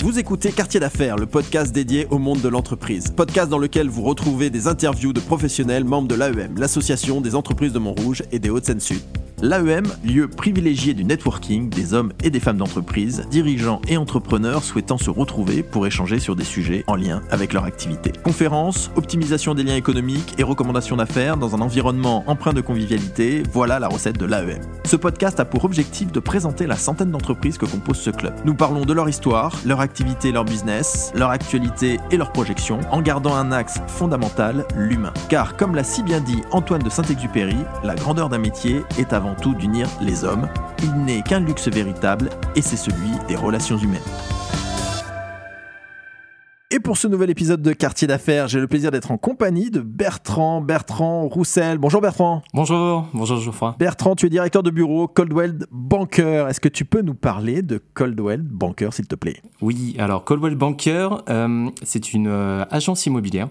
Vous écoutez Quartier d'affaires, le podcast dédié au monde de l'entreprise. Podcast dans lequel vous retrouvez des interviews de professionnels membres de l'AEM, l'association des entreprises de Montrouge et des Hauts-de-Seine-Sud. L'AEM, lieu privilégié du networking des hommes et des femmes d'entreprise, dirigeants et entrepreneurs souhaitant se retrouver pour échanger sur des sujets en lien avec leur activité. Conférences, optimisation des liens économiques et recommandations d'affaires dans un environnement empreint de convivialité, voilà la recette de l'AEM. Ce podcast a pour objectif de présenter la centaine d'entreprises que compose ce club. Nous parlons de leur histoire, leur activité, leur business, leur actualité et leurs projections, en gardant un axe fondamental, l'humain. Car comme l'a si bien dit Antoine de Saint-Exupéry, la grandeur d'un métier est avant tout d'unir les hommes. Il n'est qu'un luxe véritable et c'est celui des relations humaines. Et pour ce nouvel épisode de Quartier d'affaires, j'ai le plaisir d'être en compagnie de Bertrand Roussel. Bonjour Bertrand. Bonjour Geoffroy. Bertrand, tu es directeur de bureau Coldwell Banker. Est-ce que tu peux nous parler de Coldwell Banker, s'il te plaît ? Oui, alors Coldwell Banker, c'est une agence immobilière.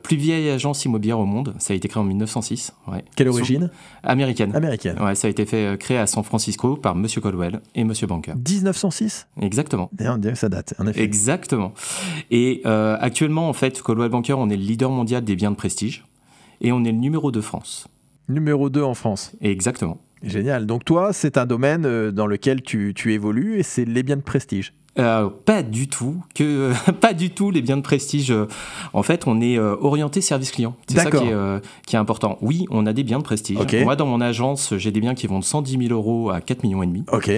Plus vieille agence immobilière au monde, ça a été créé en 1906. Ouais. Quelle origine ? Américaine. Ouais, ça a été créé à San Francisco par Monsieur Coldwell et Monsieur Banker. 1906 ? Exactement. D'ailleurs, on dirait que ça date, en effet. Exactement. Et actuellement, en fait, Coldwell Banker, on est le leader mondial des biens de prestige et on est le numéro 2 France. Numéro 2 en France. Exactement. Génial. Donc toi, c'est un domaine dans lequel tu évolues et c'est les biens de prestige. Pas du tout les biens de prestige. En fait, on est orienté service client. C'est D'accord. Ça qui est important. Oui, on a des biens de prestige. Okay. Moi, dans mon agence, j'ai des biens qui vont de 110 000 € à 4,5 millions. Ok.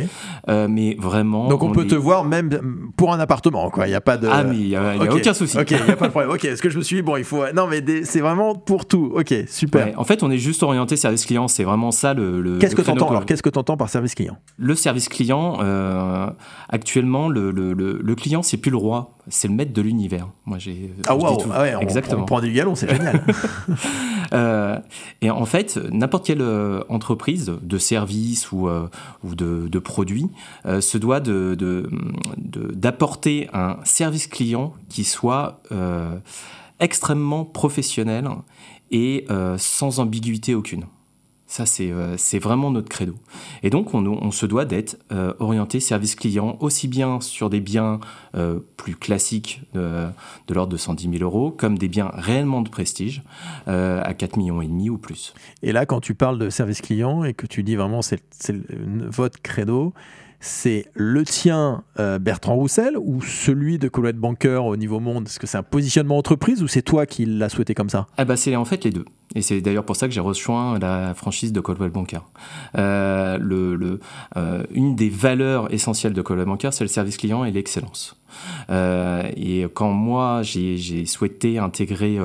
Mais vraiment. Donc on peut te voir même pour un appartement, quoi. Il y a pas de. Ah, mais il y a aucun souci. Ok, il y a pas de problème. Ok. Est-ce que je me suis dit bon, il faut. Non, mais c'est vraiment pour tout. Ok, super. Ouais, en fait, on est juste orienté service client. C'est vraiment ça le. Qu'est-ce que t'entends alors ? Qu'est-ce que t'entends par service client ? Le service client, actuellement, le client, c'est plus le roi, c'est le maître de l'univers. Moi, j'ai. Ah waouh, ouais, exactement. On prend du galon, c'est génial. Et en fait, n'importe quelle entreprise de service ou de produits se doit d'apporter un service client qui soit extrêmement professionnel et sans ambiguïté aucune. Ça, c'est vraiment notre credo. Et donc, on se doit d'être orienté service client, aussi bien sur des biens plus classiques de l'ordre de 110 000 € comme des biens réellement de prestige à 4,5 millions ou plus. Et là, quand tu parles de service client et que tu dis vraiment c'est votre credo, c'est le tien, Bertrand Roussel, ou celui de Coldwell Banker au niveau monde ? Est-ce que c'est un positionnement entreprise ou c'est toi qui l'as souhaité comme ça ? C'est en fait les deux. Et c'est d'ailleurs pour ça que j'ai rejoint la franchise de Coldwell Banker. Une des valeurs essentielles de Coldwell Banker, c'est le service client et l'excellence. Et quand moi, j'ai souhaité intégrer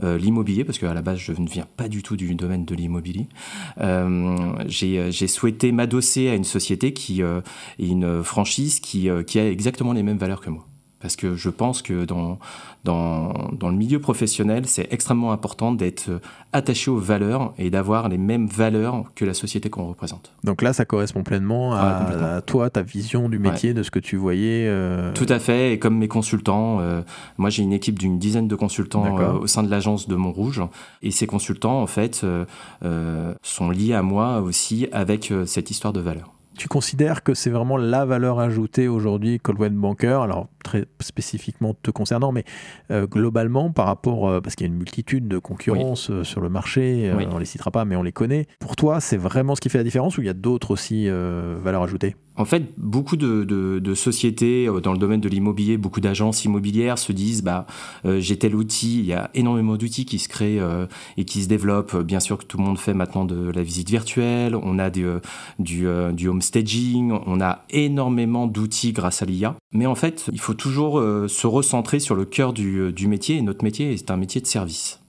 l'immobilier, parce qu'à la base, je ne viens pas du tout du domaine de l'immobilier, j'ai souhaité m'adosser à une société et une franchise qui a exactement les mêmes valeurs que moi. Parce que je pense que dans le milieu professionnel, c'est extrêmement important d'être attaché aux valeurs et d'avoir les mêmes valeurs que la société qu'on représente. Donc là, ça correspond pleinement à toi, ta vision du métier, de ce que tu voyais. Tout à fait. Et comme mes consultants, moi j'ai une équipe d'une dizaine de consultants au sein de l'agence de Montrouge. Et ces consultants, en fait, sont liés à moi aussi avec cette histoire de valeurs. Tu considères que c'est vraiment la valeur ajoutée aujourd'hui, Coldwell Banker, alors très spécifiquement te concernant, mais globalement par rapport, parce qu'il y a une multitude de concurrences sur le marché, on ne les citera pas, mais on les connaît. Pour toi, c'est vraiment ce qui fait la différence ou il y a d'autres aussi valeurs ajoutées ? En fait, beaucoup de sociétés dans le domaine de l'immobilier, beaucoup d'agences immobilières se disent j'ai tel outil, il y a énormément d'outils qui se créent et qui se développent. Bien sûr que tout le monde fait maintenant de la visite virtuelle, on a du home staging, on a énormément d'outils grâce à l'IA. Mais en fait, il faut toujours se recentrer sur le cœur du métier, et notre métier est un métier de service.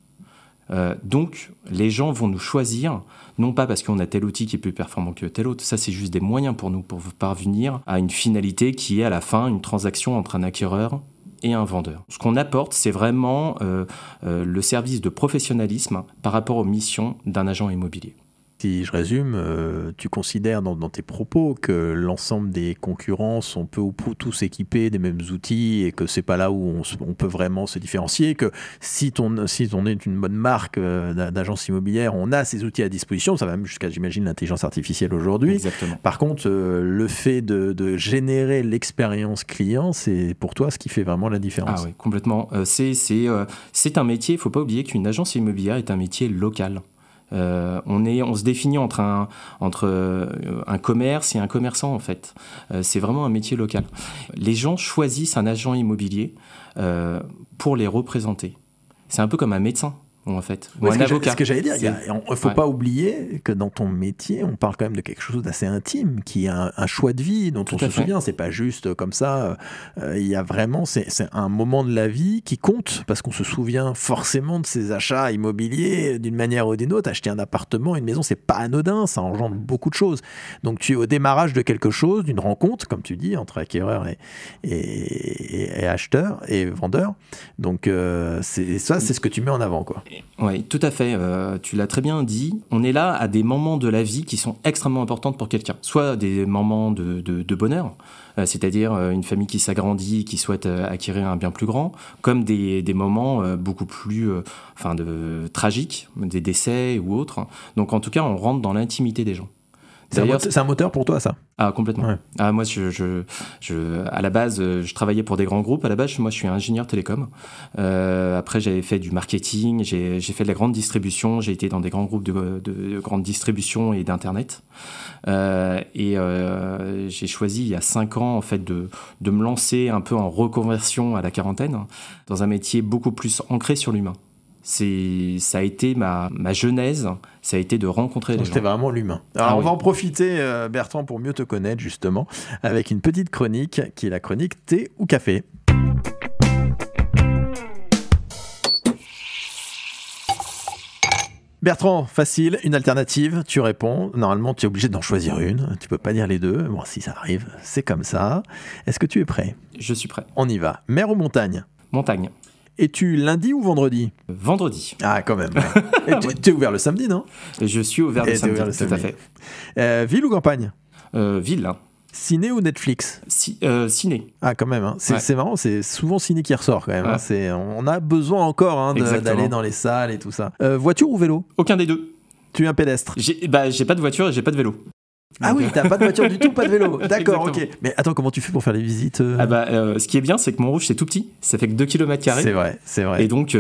Donc, les gens vont nous choisir, non pas parce qu'on a tel outil qui est plus performant que tel autre, ça c'est juste des moyens pour nous, pour parvenir à une finalité qui est à la fin une transaction entre un acquéreur et un vendeur. Ce qu'on apporte, c'est vraiment le service de professionnalisme par rapport aux missions d'un agent immobilier. Si je résume, tu considères dans tes propos que l'ensemble des concurrents sont peu ou prou tous équipés des mêmes outils et que c'est pas là où on peut vraiment se différencier, que si on est une bonne marque d'agence immobilière, on a ces outils à disposition, ça va même jusqu'à, j'imagine, l'intelligence artificielle aujourd'hui. Exactement. Par contre, le fait de générer l'expérience client, c'est pour toi ce qui fait vraiment la différence. Ah oui, complètement. C'est un métier, il ne faut pas oublier qu'une agence immobilière est un métier local. On se définit entre un commerce et un commerçant, en fait. C'est vraiment un métier local. Les gens choisissent un agent immobilier pour les représenter. C'est un peu comme un médecin, en fait, ou un avocat. Ce que j'allais dire, il ne faut pas oublier que dans ton métier, on parle quand même de quelque chose d'assez intime, qui est un choix de vie dont on se souvient. C'est pas juste comme ça. Il y a vraiment, c'est un moment de la vie qui compte, parce qu'on se souvient forcément de ses achats immobiliers d'une manière ou d'une autre. Acheter un appartement, une maison, c'est pas anodin, ça engendre beaucoup de choses. Donc tu es au démarrage de quelque chose, d'une rencontre, comme tu dis, entre acquéreur et acheteur et vendeur. Donc c'est ce que tu mets en avant, quoi. Oui, tout à fait. Tu l'as très bien dit. On est là à des moments de la vie qui sont extrêmement importants pour quelqu'un. Soit des moments de bonheur, c'est-à-dire une famille qui s'agrandit, qui souhaite acquérir un bien plus grand, comme des moments beaucoup plus tragiques, des décès ou autres. Donc en tout cas, on rentre dans l'intimité des gens. C'est un moteur pour toi, ça? Ah, complètement. Ouais. Ah, moi, à la base, je travaillais pour des grands groupes. À la base, moi, je suis ingénieur télécom. Après, j'avais fait du marketing. J'ai fait de la grande distribution. J'ai été dans des grands groupes de grande distribution et d'Internet. J'ai choisi, il y a 5 ans, en fait, de me lancer un peu en reconversion à la quarantaine, dans un métier beaucoup plus ancré sur l'humain. Ça a été ma genèse, ça a été de rencontrer les gens. C'était vraiment l'humain. Alors on va en profiter, Bertrand, pour mieux te connaître justement, avec une petite chronique qui est la chronique thé ou café. Bertrand, facile, une alternative, tu réponds. Normalement, tu es obligé d'en choisir une. Tu peux pas dire les deux. Bon, si ça arrive, c'est comme ça. Est-ce que tu es prêt? Je suis prêt. On y va. Mer ou montagne? Montagne. Es-tu lundi ou vendredi? Vendredi. Ah, quand même. Et tu es ouvert le samedi, non? Je suis ouvert le samedi, tout à fait. Ville ou campagne? Ville. Ciné ou Netflix? Ciné. Ah, quand même. Hein. C'est marrant, c'est souvent ciné qui ressort quand même. Ouais. Hein. On a besoin encore d'aller dans les salles et tout ça. Voiture ou vélo? Aucun des deux. Tu es un pédestre? J'ai pas de voiture et j'ai pas de vélo. Ah oui, t'as pas de voiture du tout, pas de vélo. D'accord, ok. Mais attends, comment tu fais pour faire les visites Ce qui est bien, c'est que Montrouge, c'est tout petit. Ça fait que 2 km². C'est vrai. Et donc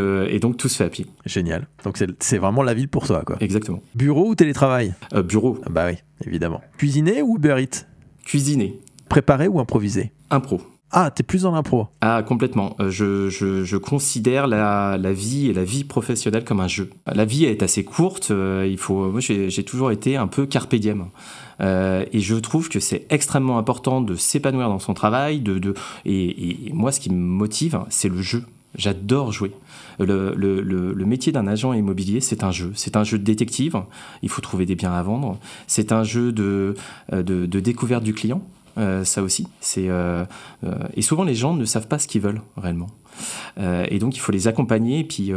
tout se fait à pied. Génial. Donc c'est vraiment la ville pour toi, quoi. Exactement. Bureau ou télétravail? Bureau. Bah oui, évidemment. Cuisiner ou Uber Eats? Cuisiner. Préparer ou improviser? Impro. Ah, t'es plus dans l'impro? Ah, complètement. Je considère la vie et la vie professionnelle comme un jeu. La vie est assez courte. Moi, j'ai toujours été un peu carpe diem. Et je trouve que c'est extrêmement important de s'épanouir dans son travail. Et moi, ce qui me motive, c'est le jeu. J'adore jouer. Le métier d'un agent immobilier, c'est un jeu. C'est un jeu de détective. Il faut trouver des biens à vendre. C'est un jeu de découverte du client. Ça aussi, et souvent les gens ne savent pas ce qu'ils veulent réellement, et donc il faut les accompagner et puis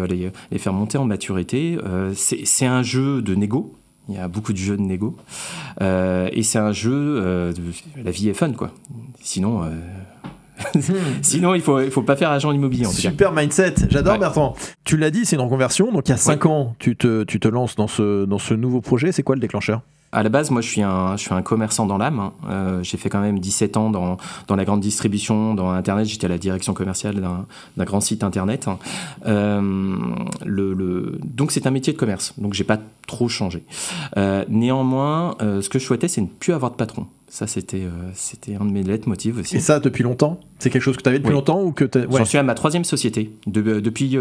les faire monter en maturité. C'est un jeu de négo, il y a beaucoup de jeux de négo, et c'est un jeu la vie est fun, quoi. Sinon il faut pas faire agent immobilier, en tout cas. Super mindset, j'adore. Ouais. Bertrand, tu l'as dit, c'est une reconversion, donc il y a 5 ans tu te lances dans ce nouveau projet. C'est quoi le déclencheur? À la base, moi, je suis un commerçant dans l'âme. J'ai fait quand même 17 ans dans la grande distribution, dans Internet. J'étais à la direction commerciale d'un grand site Internet. Donc, c'est un métier de commerce. Donc, j'ai pas trop changé. Néanmoins, ce que je souhaitais, c'est ne plus avoir de patron. Ça, c'était un de mes leitmotivs aussi. Et ça, depuis longtemps? C'est quelque chose que tu avais depuis longtemps ou que J'en suis à ma 3e société. Depuis,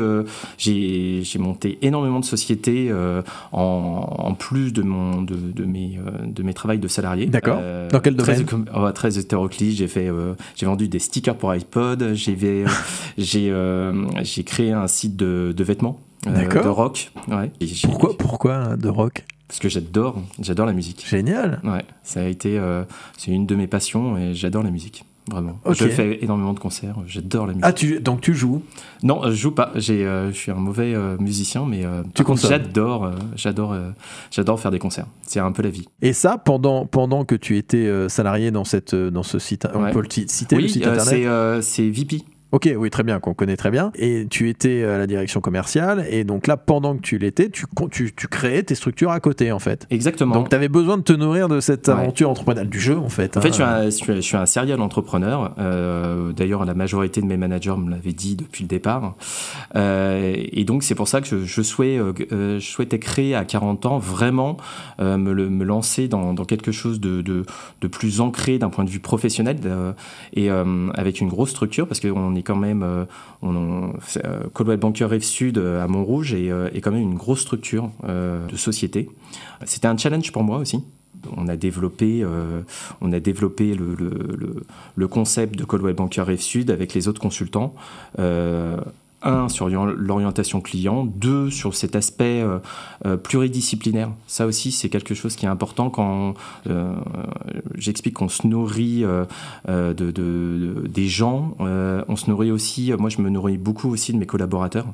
j'ai monté énormément de sociétés en plus de mes travails de salarié. D'accord. Dans quel domaine? Très hétéroclite. J'ai vendu des stickers pour iPod. J'ai créé un site de vêtements. De rock. Ouais. Pourquoi de rock? Parce que j'adore la musique. Génial. Ouais, c'est une de mes passions et j'adore la musique. vraiment. Okay. Je fais énormément de concerts, j'adore la musique. Donc tu joues? Non, je joue pas. Je suis un mauvais musicien, mais j'adore faire des concerts. C'est un peu la vie. Et ça, pendant que tu étais salarié dans ce site, on peut le citer, le site internet? C'est VP. Ok, oui, très bien, qu'on connaît très bien. Et tu étais à la direction commerciale, et donc là, pendant que tu l'étais, tu créais tes structures à côté, en fait. Exactement. Donc tu avais besoin de te nourrir de cette aventure entrepreneuriale du jeu, en fait. En fait, je suis un serial entrepreneur. D'ailleurs, la majorité de mes managers me l'avaient dit depuis le départ. Et donc, c'est pour ça que je souhaitais créer à 40 ans, vraiment me lancer dans quelque chose de plus ancré d'un point de vue professionnel, et avec une grosse structure, parce qu'on est quand même Coldwell Banker Rive Sud à Montrouge est quand même une grosse structure de société. C'était un challenge pour moi aussi. On a développé le concept de Coldwell Banker Rive Sud avec les autres consultants. 1, sur l'orientation client, 2, sur cet aspect pluridisciplinaire. Ça aussi, c'est quelque chose qui est important quand j'explique qu'on se nourrit des gens. On se nourrit aussi, moi je me nourris beaucoup aussi de mes collaborateurs.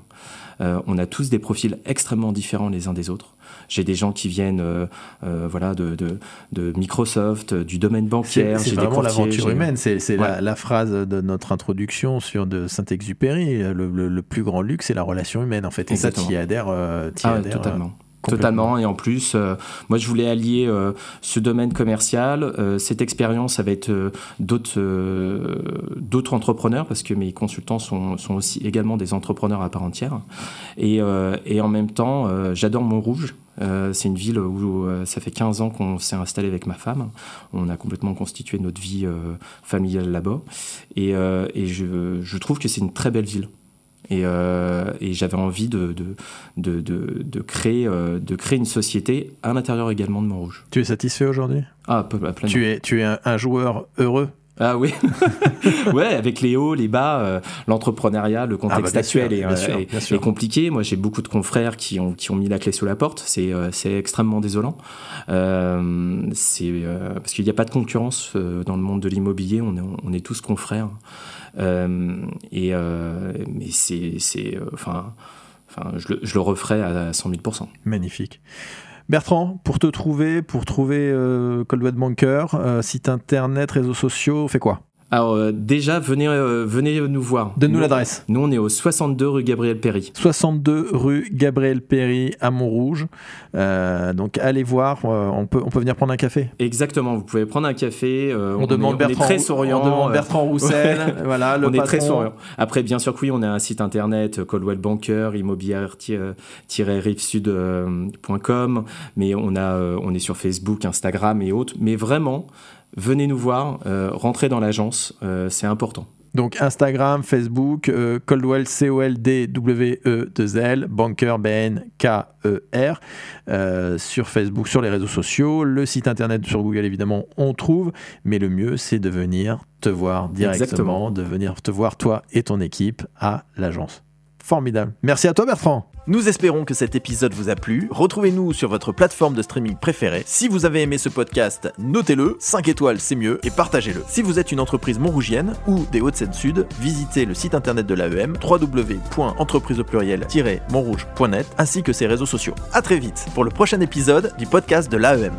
On a tous des profils extrêmement différents les uns des autres. J'ai des gens qui viennent de Microsoft, du domaine bancaire. C'est vraiment l'aventure humaine. C'est la phrase de notre introduction de Saint-Exupéry. Le plus grand luxe, c'est la relation humaine, en fait. Et exactement. ça, t'y adhères. Totalement. Et en plus, moi, je voulais allier ce domaine commercial, cette expérience avec d'autres entrepreneurs, parce que mes consultants sont aussi également des entrepreneurs à part entière. Et en même temps, j'adore Montrouge. C'est une ville où ça fait 15 ans qu'on s'est installé avec ma femme. On a complètement constitué notre vie familiale là-bas. Et je trouve que c'est une très belle ville. Et j'avais envie de créer une société à l'intérieur également de Montrouge. Tu es satisfait aujourd'hui? Pleinement. Tu es un joueur heureux? Ah oui, ouais, avec les hauts, les bas, l'entrepreneuriat, le contexte actuel est compliqué. Moi, j'ai beaucoup de confrères qui ont mis la clé sous la porte. C'est extrêmement désolant. Parce qu'il n'y a pas de concurrence dans le monde de l'immobilier. On est tous confrères. Mais je le referai à 100 000%. Magnifique. Bertrand, pour trouver Coldwell Banker, site internet, réseaux sociaux, on fait quoi? Alors déjà, venez nous voir. Donne-nous l'adresse. Nous, on est au 62 rue Gabriel Péry. 62 rue Gabriel Péry à Montrouge. Donc allez voir, on peut venir prendre un café. Exactement, vous pouvez prendre un café. On demande Bertrand Roussel. Voilà, le patron. Est très souriant. Après, bien sûr que oui, on a un site internet, Coldwell Banker, immobilière-rivesud.com, mais on est sur Facebook, Instagram et autres. Mais vraiment, venez nous voir, rentrez dans l'agence, c'est important. Donc Instagram, Facebook, Coldwell, COLDWE2L, Banker, BNKER, sur Facebook, sur les réseaux sociaux, le site internet sur Google évidemment, on trouve, mais le mieux c'est de venir te voir directement, exactement. De venir te voir toi et ton équipe à l'agence. Formidable. Merci à toi Bertrand. Nous espérons que cet épisode vous a plu. Retrouvez-nous sur votre plateforme de streaming préférée. Si vous avez aimé ce podcast, notez-le, 5 étoiles c'est mieux, et partagez-le. Si vous êtes une entreprise montrougienne ou des Hauts-de-Seine-Sud, visitez le site internet de l'AEM, www.entrepriseaupluriel-montrouge.net, ainsi que ses réseaux sociaux. À très vite pour le prochain épisode du podcast de l'AEM.